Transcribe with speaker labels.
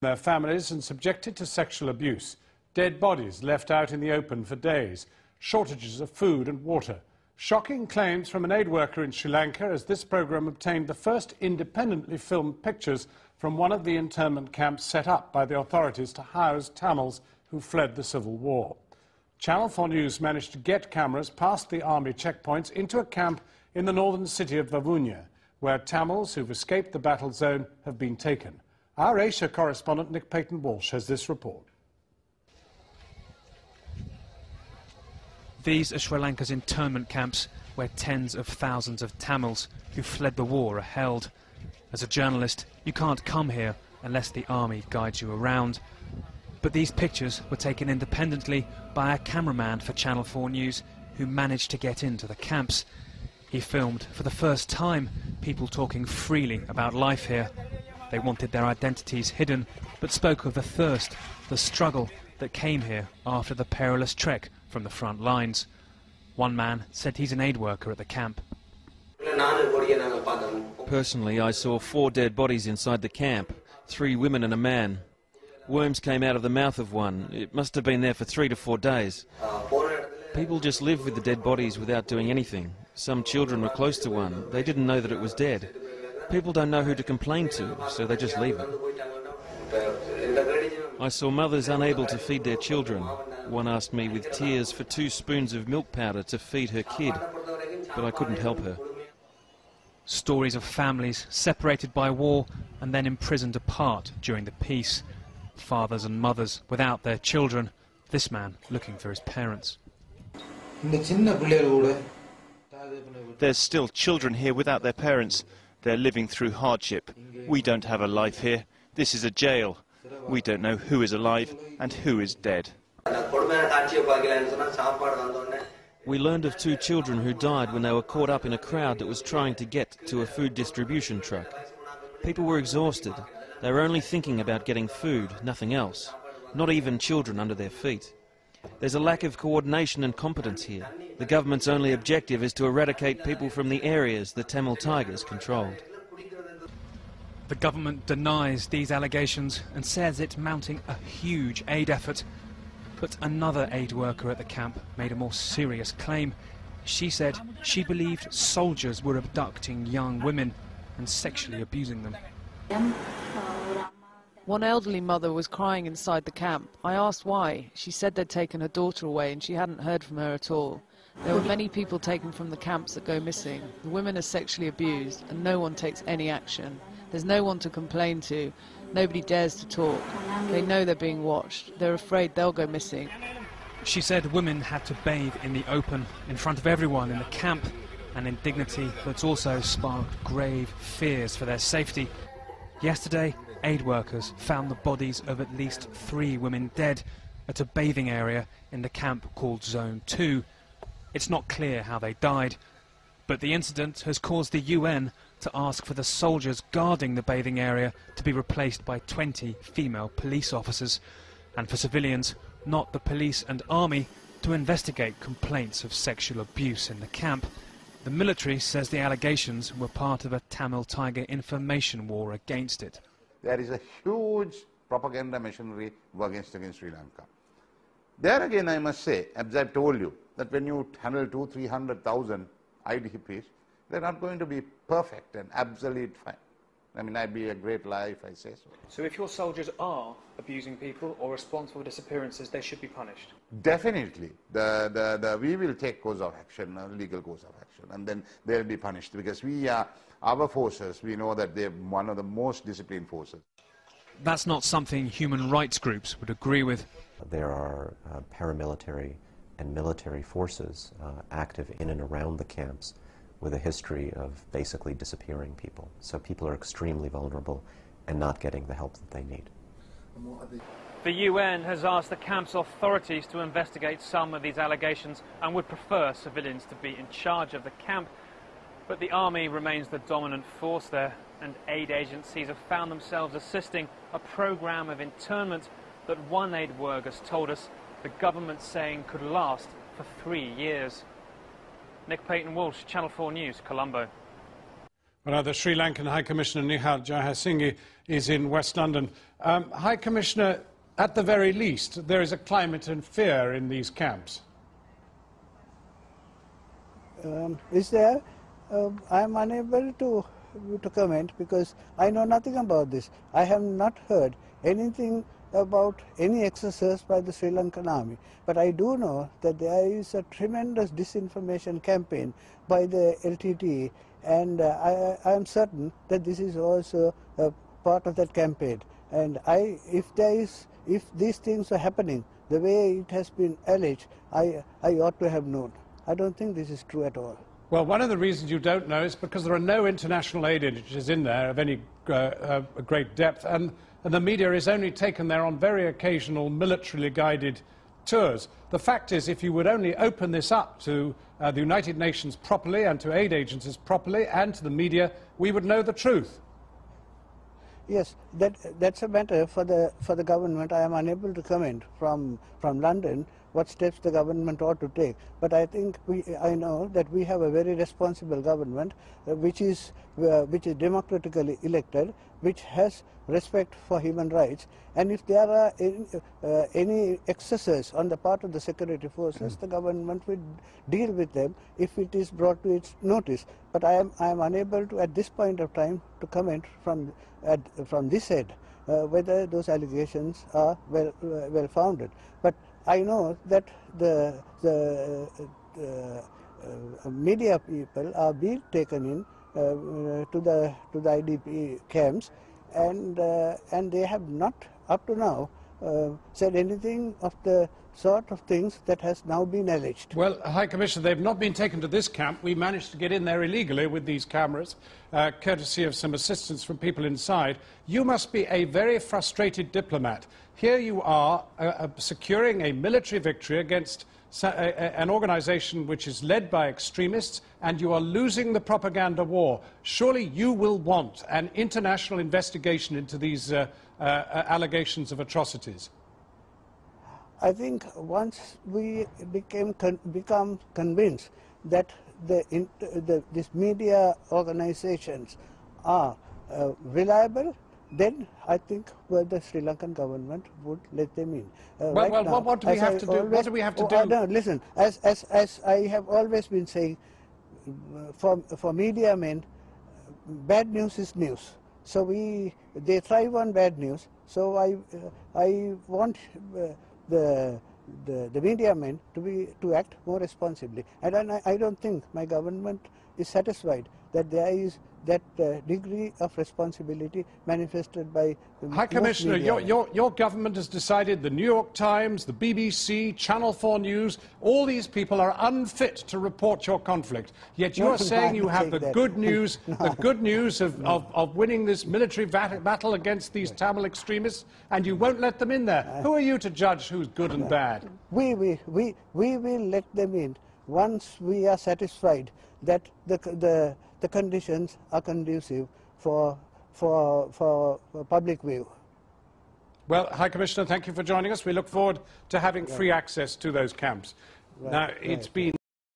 Speaker 1: Their families and subjected to sexual abuse, dead bodies left out in the open for days, shortages of food and water. Shocking claims from an aid worker in Sri Lanka as this programme obtained the first independently filmed pictures from one of the internment camps set up by the authorities to house Tamils who fled the civil war. Channel 4 News managed to get cameras past the army checkpoints into a camp in the northern city of Vavuniya, where Tamils who've escaped the battle zone have been taken. Our Asia correspondent Nick Payton-Walsh has this report.
Speaker 2: These are Sri Lanka's internment camps where tens of thousands of Tamils who fled the war are held. As a journalist, you can't come here unless the army guides you around. But these pictures were taken independently by a cameraman for Channel 4 News who managed to get into the camps. He filmed for the first time people talking freely about life here. They wanted their identities hidden, but spoke of the thirst, the struggle that came here after the perilous trek from the front lines. One man said he's an aid worker at the camp.
Speaker 3: Personally, I saw 4 dead bodies inside the camp, 3 women and a man. Worms came out of the mouth of one. It must have been there for 3 to 4 days. People just live with the dead bodies without doing anything. Some children were close to one. They didn't know that it was dead. People don't know who to complain to, so they just leave it. I saw mothers unable to feed their children. One asked me with tears for 2 spoons of milk powder to feed her kid, but I couldn't help her.
Speaker 2: Stories of families separated by war and then imprisoned apart during the peace. Fathers and mothers without their children, this man looking for his parents.
Speaker 4: There's still children here without their parents. They're living through hardship. We don't have a life here. This is a jail. We don't know who is alive and who is dead.
Speaker 3: We learned of 2 children who died when they were caught up in a crowd that was trying to get to a food distribution truck. People were exhausted. They were only thinking about getting food, nothing else. Not even children under their feet. There's a lack of coordination and competence here. The government's only objective is to eradicate people from the areas the Tamil Tigers controlled.
Speaker 2: The government denies these allegations and says it's mounting a huge aid effort. But another aid worker at the camp made a more serious claim. She said she believed soldiers were abducting young women and sexually abusing them.
Speaker 5: One elderly mother was crying inside the camp. I asked why. She said they'd taken her daughter away and she hadn't heard from her at all. There were many people taken from the camps that go missing. The women are sexually abused and no one takes any action. There's no one to complain to. Nobody dares to talk. They know they're being watched. They're afraid they'll go missing.
Speaker 2: She said women had to bathe in the open, in front of everyone in the camp, an indignity that's also sparked grave fears for their safety. Yesterday, aid workers found the bodies of at least 3 women dead at a bathing area in the camp called Zone 2. It's not clear how they died, but the incident has caused the UN to ask for the soldiers guarding the bathing area to be replaced by 20 female police officers, and for civilians, not the police and army, to investigate complaints of sexual abuse in the camp. The military says the allegations were part of a Tamil Tiger information war against it.
Speaker 6: There is a huge propaganda machinery against Sri Lanka. There again I must say, as I've told you, that when you handle 200,000-300,000 IDPs, they're not going to be perfect and absolute fine. I mean, I'd be a great lie if I say so.
Speaker 2: So if your soldiers are abusing people or responsible for disappearances, they should be punished?
Speaker 6: Definitely. We will take course of action, legal course of action, and then they'll be punished because our forces, we know that they're one of the most disciplined forces.
Speaker 2: That's not something human rights groups would agree with.
Speaker 7: There are paramilitary and military forces active in and around the camps with a history of basically disappearing people. So people are extremely vulnerable and not getting the help that they need.
Speaker 2: The UN has asked the camp's authorities to investigate some of these allegations and would prefer civilians to be in charge of the camp. But the army remains the dominant force there, and aid agencies have found themselves assisting a program of internment that one aid worker has told us the government's saying could last for 3 years. Nick Payton-Walsh, Channel 4 News, Colombo.
Speaker 1: Well, the Sri Lankan High Commissioner Nihal Jayasinghe is in West London. High Commissioner, at the very least, there is a climate of fear in these camps.
Speaker 8: Is there? I am unable to comment because I know nothing about this. I have not heard anything about any exercise by the Sri Lankan army. But I do know that there is a tremendous disinformation campaign by the LTTE, and I am certain that this is also a part of that campaign. And if these things are happening the way it has been alleged, I ought to have known. I don't think this is true at all.
Speaker 1: Well, one of the reasons you don't know is because there are no international aid agencies in there of any great depth, and the media is only taken there on very occasional militarily guided tours. The fact is, if you would only open this up to the United Nations properly and to aid agencies properly and to the media, we would know the truth.
Speaker 8: Yes, that's a matter for the government. I am unable to comment from London what steps the government ought to take. But I think I know that we have a very responsible government, which is democratically elected, which has respect for human rights. And if there are any excesses on the part of the security forces, the government will deal with them if it is brought to its notice. But I am unable to, at this point of time, to comment from this end whether those allegations are well founded. But I know that the media people are being taken in to the IDP camps, and they have not up to now said anything of the sort of things that has now been alleged.
Speaker 1: Well, High Commissioner, they've not been taken to this camp. We managed to get in there illegally with these cameras, courtesy of some assistance from people inside. You must be a very frustrated diplomat. Here you are securing a military victory against an organisation which is led by extremists, and you are losing the propaganda war. Surely you will want an international investigation into these allegations of atrocities.
Speaker 8: I think once we become convinced that these media organizations are reliable, then I think the Sri Lankan government would let them in.
Speaker 1: What do we have to do? What do we have to do?
Speaker 8: No, listen, as I have always been saying, for media men, bad news is news. So they thrive on bad news. So I want the media men to act more responsibly. And I don't think my government is satisfied that there is that degree of responsibility manifested by
Speaker 1: High Commissioner, your government has decided the New York Times, the BBC, Channel 4 News, all these people are unfit to report your conflict. Yet you are saying you have the good news, the good news of winning this military battle against these Tamil extremists, and you won't let them in there. Who are you to judge who's good and bad?
Speaker 8: We will let them in once we are satisfied that the conditions are conducive for public view.
Speaker 1: Well, High Commissioner, thank you for joining us. We look forward to having free access to those camps. Now, it's been